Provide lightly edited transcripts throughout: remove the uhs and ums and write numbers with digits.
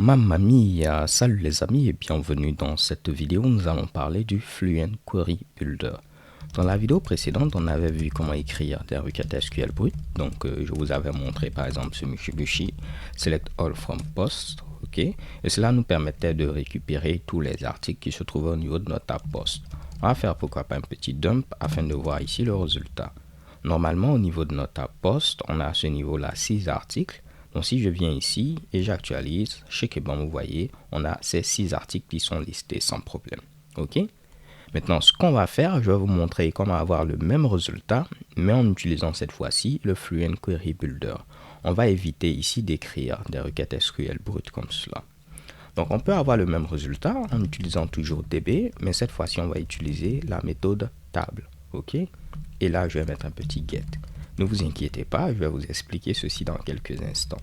Mamma mia, salut les amis et bienvenue dans cette vidéo où nous allons parler du Fluent Query Builder. Dans la vidéo précédente, on avait vu comment écrire des requêtes SQL brutes. Donc, je vous avais montré par exemple ce Mitsubishi Select All from Post. Ok, et cela nous permettait de récupérer tous les articles qui se trouvaient au niveau de notre tab Post. On va faire pourquoi pas un petit dump afin de voir ici le résultat. Normalement, au niveau de notre tab Post, on a à ce niveau-là 6 articles. Donc si je viens ici et j'actualise, chez Keban, vous voyez, on a ces 6 articles qui sont listés sans problème. Ok. Maintenant, ce qu'on va faire, je vais vous montrer comment avoir le même résultat, mais en utilisant cette fois-ci le Fluent Query Builder. On va éviter ici d'écrire des requêtes SQL brutes comme cela. Donc on peut avoir le même résultat en utilisant toujours DB, mais cette fois-ci on va utiliser la méthode table. Ok. Et là, je vais mettre un petit get. Ne vous inquiétez pas, je vais vous expliquer ceci dans quelques instants.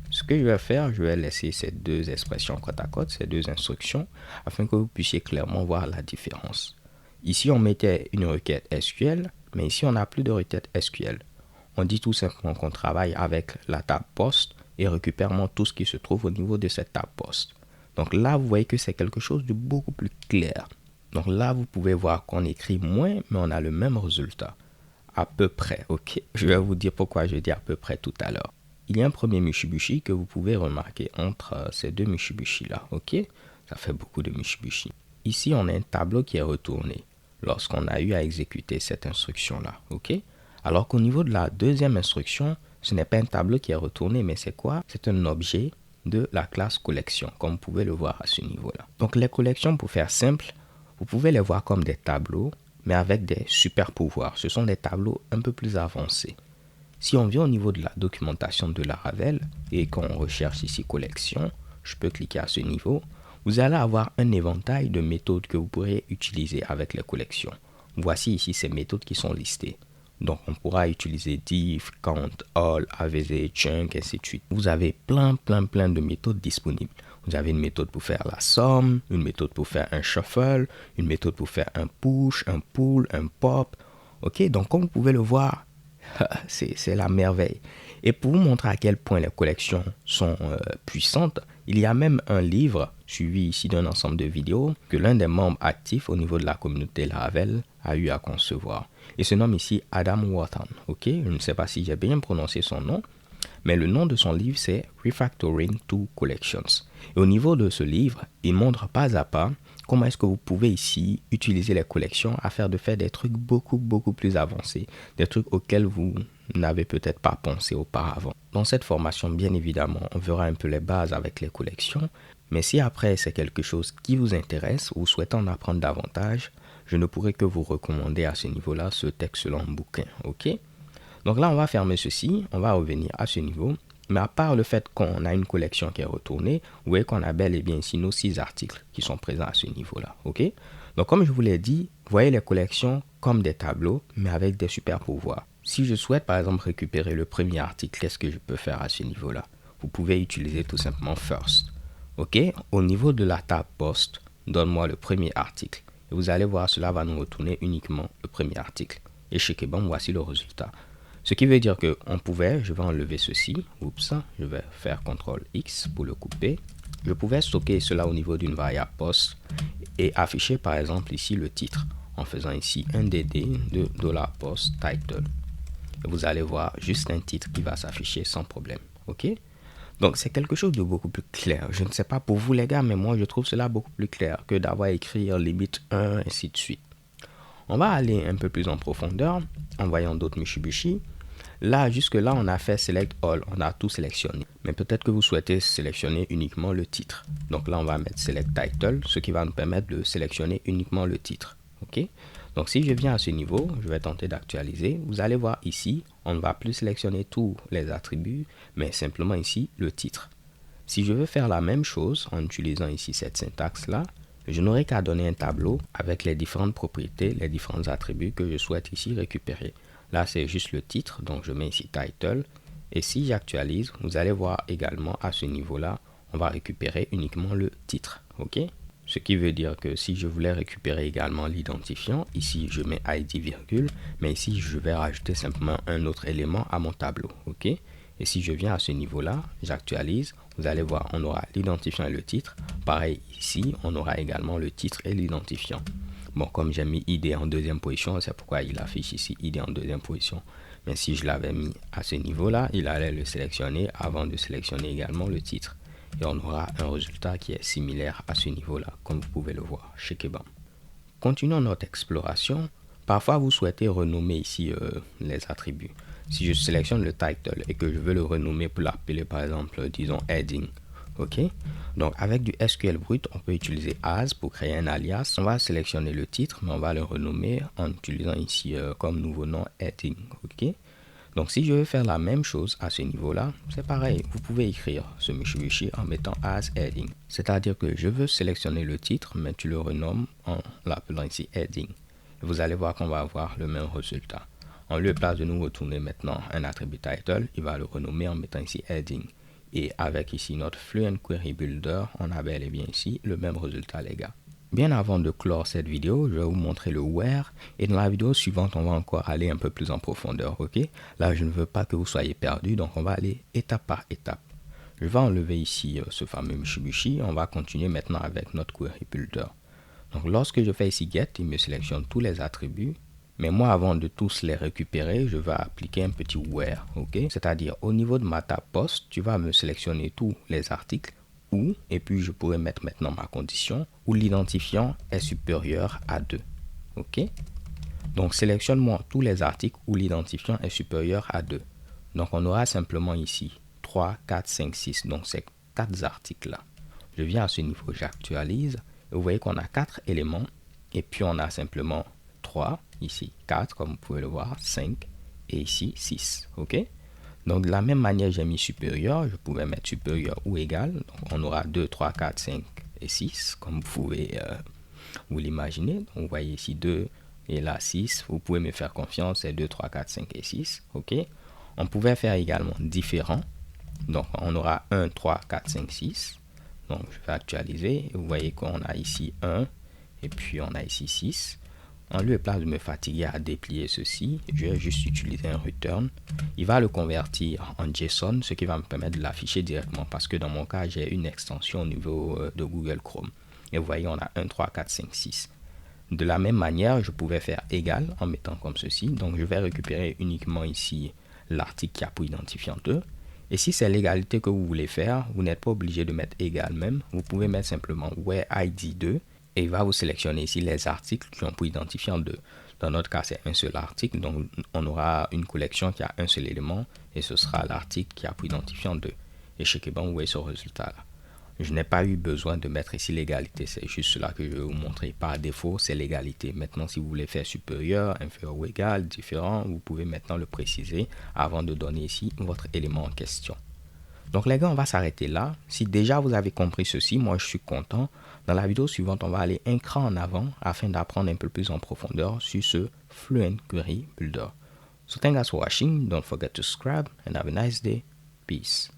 Ce que je vais faire, je vais laisser ces deux expressions côte à côte, ces deux instructions, afin que vous puissiez clairement voir la différence. Ici, on mettait une requête SQL, mais ici, on n'a plus de requête SQL. On dit tout simplement qu'on travaille avec la table post et récupérons tout ce qui se trouve au niveau de cette table post. Donc là, vous voyez que c'est quelque chose de beaucoup plus clair. Donc là, vous pouvez voir qu'on écrit moins, mais on a le même résultat. À peu près, ok. Je vais vous dire pourquoi je dis à peu près tout à l'heure. Il y a un premier Mitsubishi que vous pouvez remarquer entre ces deux Mitsubishi là, ok. Ça fait beaucoup de Mitsubishi. Ici, on a un tableau qui est retourné lorsqu'on a eu à exécuter cette instruction là, ok. Alors qu'au niveau de la deuxième instruction, ce n'est pas un tableau qui est retourné, mais c'est quoi? C'est un objet de la classe collection, comme vous pouvez le voir à ce niveau là. Donc les collections, pour faire simple, vous pouvez les voir comme des tableaux, mais avec des super pouvoirs. Ce sont des tableaux un peu plus avancés. Si on vient au niveau de la documentation de Laravel et qu'on recherche ici collection, je peux cliquer à ce niveau, vous allez avoir un éventail de méthodes que vous pourrez utiliser avec les collections. Voici ici ces méthodes qui sont listées. Donc on pourra utiliser div, count, all, avz, chunk, ainsi de suite. Vous avez plein de méthodes disponibles. Vous avez une méthode pour faire la somme, une méthode pour faire un shuffle, une méthode pour faire un push, un pull, un pop. Ok, donc comme vous pouvez le voir, c'est la merveille. Et pour vous montrer à quel point les collections sont puissantes, il y a même un livre suivi ici d'un ensemble de vidéos que l'un des membres actifs au niveau de la communauté Laravel a eu à concevoir. Il se nomme ici Adam Wathan. Ok, je ne sais pas si j'ai bien prononcé son nom, mais le nom de son livre c'est Refactoring to Collections. Et au niveau de ce livre, il montre pas à pas comment est-ce que vous pouvez ici utiliser les collections à faire des trucs beaucoup plus avancés, des trucs auxquels vous n'avez peut-être pas pensé auparavant. Dans cette formation, bien évidemment, on verra un peu les bases avec les collections, mais si après c'est quelque chose qui vous intéresse ou souhaitez en apprendre davantage, je ne pourrai que vous recommander à ce niveau-là cet excellent bouquin, ok? Donc là, on va fermer ceci, on va revenir à ce niveau. Mais à part le fait qu'on a une collection qui est retournée, vous voyez qu'on a bel et bien ici nos 6 articles qui sont présents à ce niveau-là. Ok. Donc comme je vous l'ai dit, voyez les collections comme des tableaux, mais avec des super pouvoirs. Si je souhaite par exemple récupérer le premier article, qu'est-ce que je peux faire à ce niveau-là? Vous pouvez utiliser tout simplement first. Ok. Au niveau de la table post, donne-moi le premier article. Et vous allez voir, cela va nous retourner uniquement le premier article. Et chez Keban, voici le résultat. Ce qui veut dire que on pouvait, je vais enlever ceci, oups, je vais faire CTRL X pour le couper. Je pouvais stocker cela au niveau d'une variable post et afficher par exemple ici le titre en faisant ici un dd de $post title. Et vous allez voir juste un titre qui va s'afficher sans problème. Ok? Donc c'est quelque chose de beaucoup plus clair. Je ne sais pas pour vous les gars, mais moi je trouve cela beaucoup plus clair que d'avoir écrit limite 1 ainsi de suite. On va aller un peu plus en profondeur en voyant d'autres Mitsubishi. Là, jusque-là, on a fait Select All, on a tout sélectionné. Mais peut-être que vous souhaitez sélectionner uniquement le titre. Donc là, on va mettre Select Title, ce qui va nous permettre de sélectionner uniquement le titre. Ok. Donc si je viens à ce niveau, je vais tenter d'actualiser. Vous allez voir ici, on ne va plus sélectionner tous les attributs, mais simplement ici, le titre. Si je veux faire la même chose en utilisant ici cette syntaxe-là, je n'aurai qu'à donner un tableau avec les différentes propriétés, les différents attributs que je souhaite ici récupérer. Là, c'est juste le titre, donc je mets ici title. Et si j'actualise, vous allez voir également à ce niveau-là, on va récupérer uniquement le titre. Ok? Ce qui veut dire que si je voulais récupérer également l'identifiant, ici je mets ID virgule, mais ici je vais rajouter simplement un autre élément à mon tableau. Ok? Et si je viens à ce niveau-là, j'actualise, vous allez voir, on aura l'identifiant et le titre. Pareil ici, on aura également le titre et l'identifiant. Bon, comme j'ai mis ID en deuxième position, c'est pourquoi il affiche ici ID en deuxième position. Mais si je l'avais mis à ce niveau-là, il allait le sélectionner avant de sélectionner également le titre. Et on aura un résultat qui est similaire à ce niveau-là, comme vous pouvez le voir chez Kebam. Continuons notre exploration. Parfois, vous souhaitez renommer ici les attributs. Si je sélectionne le title et que je veux le renommer pour l'appeler par exemple, disons heading, ok? Donc avec du SQL brut, on peut utiliser as pour créer un alias. On va sélectionner le titre, mais on va le renommer en utilisant ici comme nouveau nom heading, ok? Donc si je veux faire la même chose à ce niveau-là, c'est pareil. Vous pouvez écrire ce Mitsubishi en mettant as heading. C'est-à-dire que je veux sélectionner le titre, mais tu le renommes en l'appelant ici heading. Et vous allez voir qu'on va avoir le même résultat. En lieu et place de nous retourner maintenant un attribut title, il va le renommer en mettant ici heading. Et avec ici notre Fluent Query Builder, on a bel et bien ici le même résultat les gars. Bien avant de clore cette vidéo, je vais vous montrer le where et dans la vidéo suivante, on va encore aller un peu plus en profondeur, ok? Là, je ne veux pas que vous soyez perdus, donc on va aller étape par étape. Je vais enlever ici ce fameux Mitsubishi, on va continuer maintenant avec notre Query Builder. Donc lorsque je fais ici get, il me sélectionne tous les attributs. Mais moi, avant de tous les récupérer, je vais appliquer un petit where, ok? C'est-à-dire, au niveau de ma tab post, tu vas me sélectionner tous les articles où, et puis je pourrais mettre maintenant ma condition, où l'identifiant est supérieur à 2, ok? Donc, sélectionne-moi tous les articles où l'identifiant est supérieur à 2. Donc, on aura simplement ici 3, 4, 5, 6. Donc, c'est 4 articles-là. Je viens à ce niveau, j'actualise. Et vous voyez qu'on a 4 éléments. Et puis, on a simplement 3, ici 4, comme vous pouvez le voir, 5, et ici 6, ok? Donc, de la même manière, j'ai mis supérieur, je pouvais mettre supérieur ou égal, donc on aura 2, 3, 4, 5 et 6, comme vous pouvez vous l'imaginer. Donc, vous voyez ici 2 et là 6, vous pouvez me faire confiance, c'est 2, 3, 4, 5 et 6, ok? On pouvait faire également différent, donc on aura 1, 3, 4, 5, 6, donc je vais actualiser, et vous voyez qu'on a ici 1, et puis on a ici 6. En lieu et place de me fatiguer à déplier ceci, je vais juste utiliser un return. Il va le convertir en JSON, ce qui va me permettre de l'afficher directement parce que dans mon cas, j'ai une extension au niveau de Google Chrome. Et vous voyez, on a 1, 3, 4, 5, 6. De la même manière, je pouvais faire égal en mettant comme ceci. Donc, je vais récupérer uniquement ici l'article qui a pour identifiant 2. Et si c'est l'égalité que vous voulez faire, vous n'êtes pas obligé de mettre égal même. Vous pouvez mettre simplement where ID 2. Et il va vous sélectionner ici les articles qui ont pour identifiant 2. Dans notre cas, c'est un seul article. Donc, on aura une collection qui a un seul élément. Et ce sera l'article qui a pour identifiant 2. Et chez Kebam, vous voyez ce résultat-là. Je n'ai pas eu besoin de mettre ici l'égalité. C'est juste cela que je vais vous montrer. Par défaut, c'est l'égalité. Maintenant, si vous voulez faire supérieur, inférieur ou égal, différent, vous pouvez maintenant le préciser avant de donner ici votre élément en question. Donc les gars, on va s'arrêter là. Si déjà vous avez compris ceci, moi je suis content. Dans la vidéo suivante, on va aller un cran en avant afin d'apprendre un peu plus en profondeur sur ce Fluent Query Builder. So thank you guys for watching. Don't forget to subscribe and have a nice day. Peace.